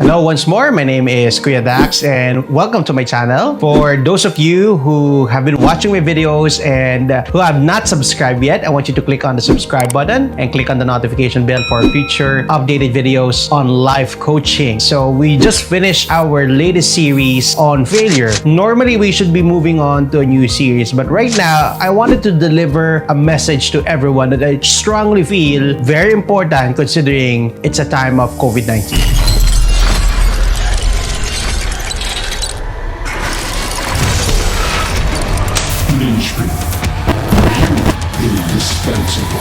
Hello once more, my name is Kuya Dax and welcome to my channel. For those of you who have been watching my videos and who have not subscribed yet, I want you to click on the subscribe button and click on the notification bell for future updated videos on life coaching. So we just finished our latest series on failure. Normally we should be moving on to a new series, but right now I wanted to deliver a message to everyone that I strongly feel very important considering it's a time of COVID-19. LINCHPIN. Indispensable.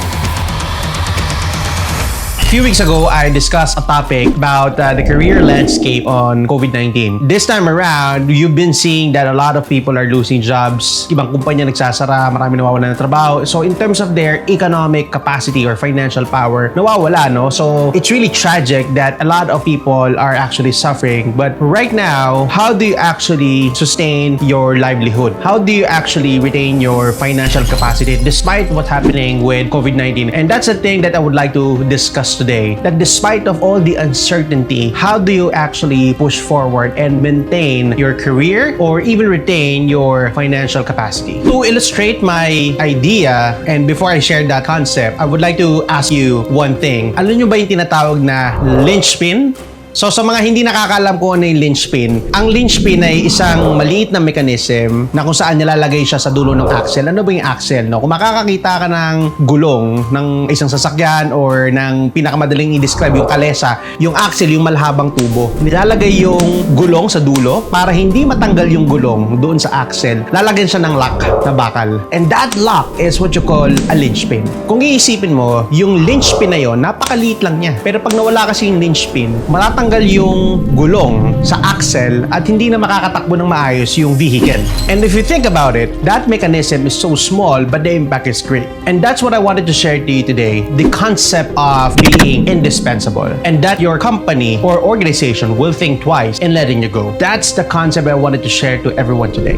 A few weeks ago, I discussed a topic about the career landscape on COVID-19. This time around, you've been seeing that a lot of people are losing jobs. Ibang kumpanya nagsasara, marami nawawalan ng trabaho. So in terms of their economic capacity or financial power, nawawala, no? So it's really tragic that a lot of people are actually suffering. But right now, how do you actually sustain your livelihood? How do you actually retain your financial capacity despite what's happening with COVID-19? And that's the thing that I would like to discuss today, that despite of all the uncertainty, how do you actually push forward and maintain your career or even retain your financial capacity? To illustrate my idea, and before I share that concept, I would like to ask you one thing. Alam nyo ba yung tinatawag na linchpin? So sa mga hindi nakakaalam kung ano yung linchpin, ang linchpin ay isang maliit na mechanism na kung saan nilalagay siya sa dulo ng axle. Ano ba yung axle? No? Kung makakakita ka ng gulong ng isang sasakyan or ng pinakamadaling i-describe yung kalesa, yung axle, yung malhabang tubo. Nilalagay yung gulong sa dulo para hindi matanggal yung gulong doon sa axle. Lalagyan siya ng lock na bakal. And that lock is what you call a linchpin. Kung iisipin mo, yung linchpin na yon, napakaliit lang niya. Pero pag nawala kasi yung linchpin, matatanggal yung gulong sa axle at hindi na makakatakbo ng maayos yung vehicle. And if you think about it, that mechanism is so small but the impact is great. And that's what I wanted to share to you today, the concept of being indispensable and that your company or organization will think twice in letting you go. That's the concept I wanted to share to everyone today.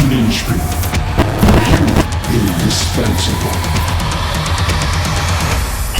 LINCHPIN. Indispensable.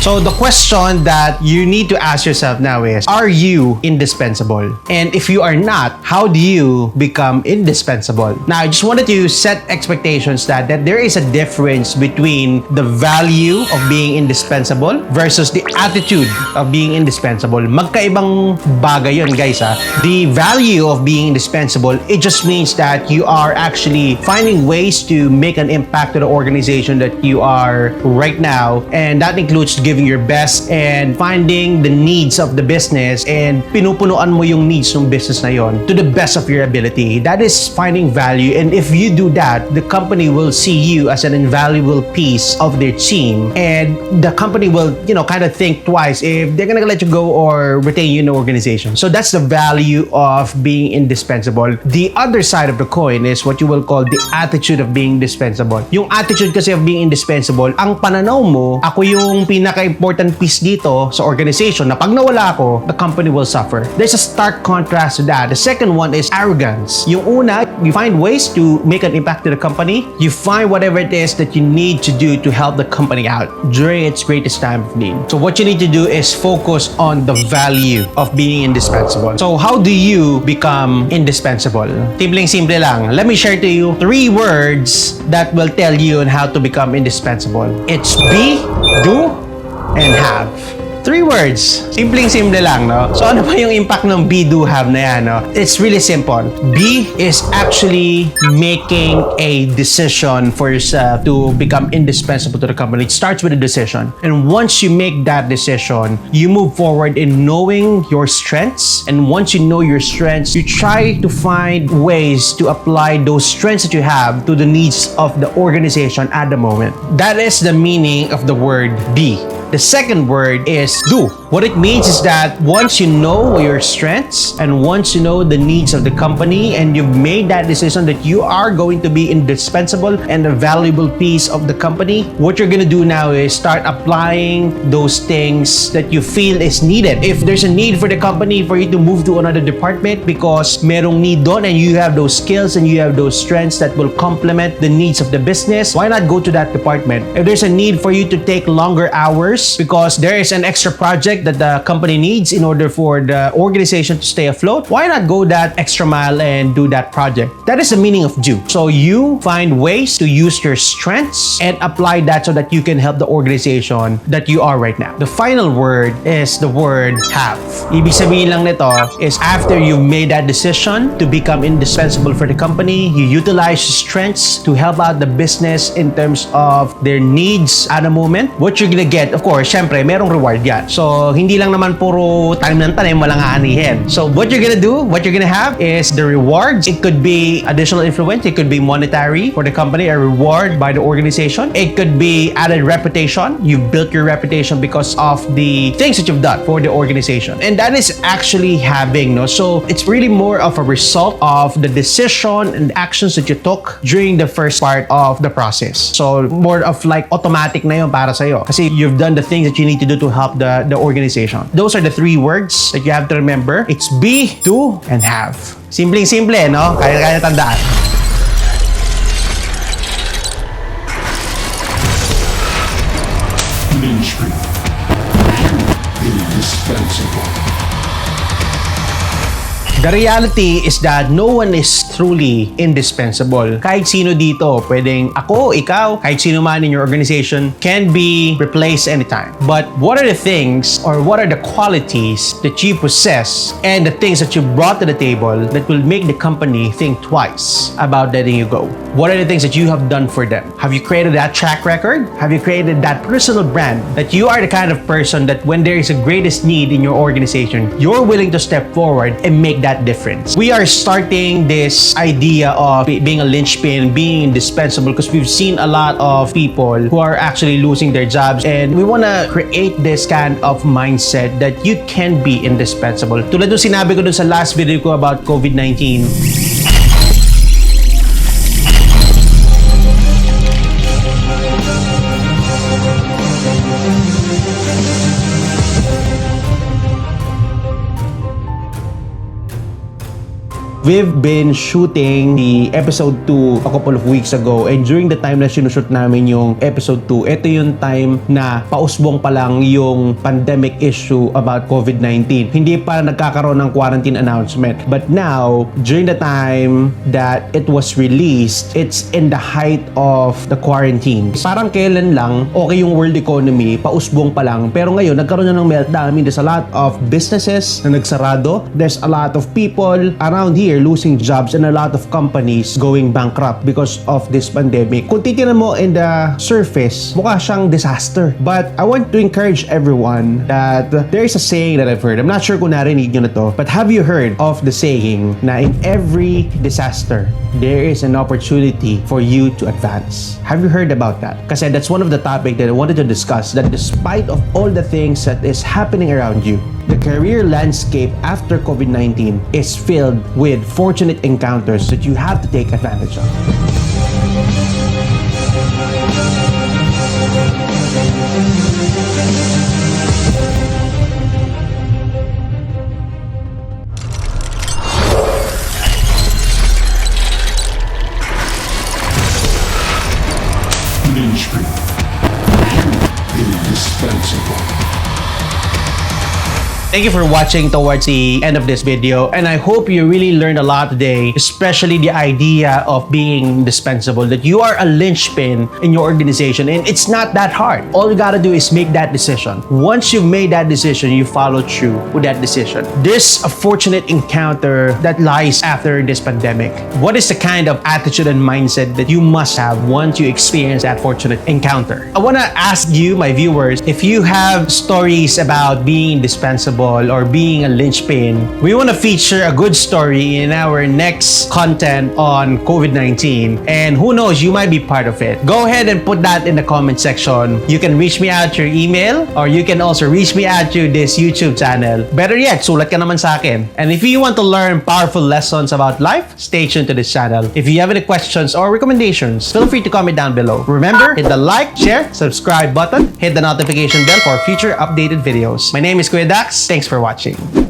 So the question that you need to ask yourself now is, are you indispensable? And if you are not, how do you become indispensable? Now, I just wanted to set expectations that there is a difference between the value of being indispensable versus the attitude of being indispensable. Magkaibang bagay yun, guys. The value of being indispensable, it just means that you are actually finding ways to make an impact to the organization that you are right now. And that includes giving your best and finding the needs of the business and pinupunuan mo yung needs ng business na yon to the best of your ability. That is finding value, and if you do that, the company will see you as an invaluable piece of their team, and the company will, kind of think twice if they're gonna let you go or retain you in the organization. So that's the value of being indispensable. The other side of the coin is what you will call the attitude of being indispensable. Yung attitude kasi of being indispensable, ang pananaw mo, ako yung important piece dito sa organization na pag nawala ako, the company will suffer. There's a stark contrast to that. The second one is arrogance. Yung una, you find ways to make an impact to the company. You find whatever it is that you need to do to help the company out during its greatest time of need. So what you need to do is focus on the value of being indispensable. So how do you become indispensable? Simpleng-simple lang. Let me share to you 3 words that will tell you on how to become indispensable. It's be, do, and have. 3 words. Simpleng-simple lang, no? So, ano ba yung impact ng be, do, have na yan, no? It's really simple. Be is actually making a decision for yourself to become indispensable to the company. It starts with a decision. And once you make that decision, you move forward in knowing your strengths. And once you know your strengths, you try to find ways to apply those strengths that you have to the needs of the organization at the moment. That is the meaning of the word be. The second word is do. What it means is that once you know your strengths and once you know the needs of the company and you've made that decision that you are going to be indispensable and a valuable piece of the company, what you're gonna do now is start applying those things that you feel is needed. If there's a need for the company for you to move to another department because merong need doon and you have those skills and you have those strengths that will complement the needs of the business, why not go to that department? If there's a need for you to take longer hours because there is an extra project that the company needs in order for the organization to stay afloat, why not go that extra mile and do that project? That is the meaning of do. So you find ways to use your strengths and apply that so that you can help the organization that you are right now. The final word is the word have. Ibig sabihin lang nito is after you've made that decision to become indispensable for the company, you utilize your strengths to help out the business in terms of their needs at a moment. What you're gonna get, of course, syempre, merong reward yan. So, hindi lang naman puro tanim ng tanim, walang aanihin. So, what you're gonna do, what you're gonna have is the rewards. It could be additional influence. It could be monetary for the company, a reward by the organization. It could be added reputation. You've built your reputation because of the things that you've done for the organization. And that is actually having, no? So, it's really more of a result of the decision and actions that you took during the first part of the process. So, more of like automatic na yun para sa'yo. Kasi you've done the things that you need to do to help the organization. Those are the three words that you have to remember. It's be, do, and have. Simpleng-simple, no? Kaya tandaan. LINCHPIN. Indispensable. The reality is that no one is truly indispensable. Kahit sino dito, pwedeng ako, ikaw, kahit sino man in your organization can be replaced anytime. But what are the things or what are the qualities that you possess and the things that you brought to the table that will make the company think twice about letting you go? What are the things that you have done for them? Have you created that track record? Have you created that personal brand that you are the kind of person that when there is a greatest need in your organization, you're willing to step forward and make that difference? We are starting this idea of being a linchpin, being indispensable because we've seen a lot of people who are actually losing their jobs and we want to create this kind of mindset that you can be indispensable. Tulad ng sinabi ko dun sa last video ko about COVID-19, we've been shooting the episode 2 a couple of weeks ago and during the time na sinushoot namin yung episode 2, ito yung time na pausbong pa lang yung pandemic issue about COVID-19. Hindi pa nagkakaroon ng quarantine announcement. But now, during the time that it was released, it's in the height of the quarantine. Parang kailan lang, okay yung world economy, pausbong pa lang. Pero ngayon, nagkaroon na ng meltdown. I mean, there's a lot of businesses na nagsarado. There's a lot of people around here losing jobs and a lot of companies going bankrupt because of this pandemic. Kung titignan mo in the surface, mukha siyang disaster. But I want to encourage everyone that there is a saying that I've heard. I'm not sure kung narinig nyo na to, but have you heard of the saying na in every disaster, there is an opportunity for you to advance? Have you heard about that? Kasi that's one of the topics that I wanted to discuss, that despite of all the things that is happening around you, the career landscape after COVID-19 is filled with fortunate encounters that you have to take advantage of. LINCHPIN. Indispensable. Thank you for watching towards the end of this video, and I hope you really learned a lot today, especially the idea of being indispensable, that you are a linchpin in your organization and it's not that hard. All you gotta do is make that decision. Once you've made that decision, you follow through with that decision. There's a fortunate encounter that lies after this pandemic. What is the kind of attitude and mindset that you must have once you experience that fortunate encounter? I wanna ask you, my viewers, if you have stories about being indispensable indispensable or being a linchpin, we want to feature a good story in our next content on COVID-19. And who knows, you might be part of it. Go ahead and put that in the comment section. You can reach me out through email or you can also reach me out through this YouTube channel. Better yet, sulat ka naman sa akin. And if you want to learn powerful lessons about life, stay tuned to this channel. If you have any questions or recommendations, feel free to comment down below. Remember, hit the like, share, subscribe button, hit the notification bell for future updated videos. My name is Kuya Dax. Thanks for watching.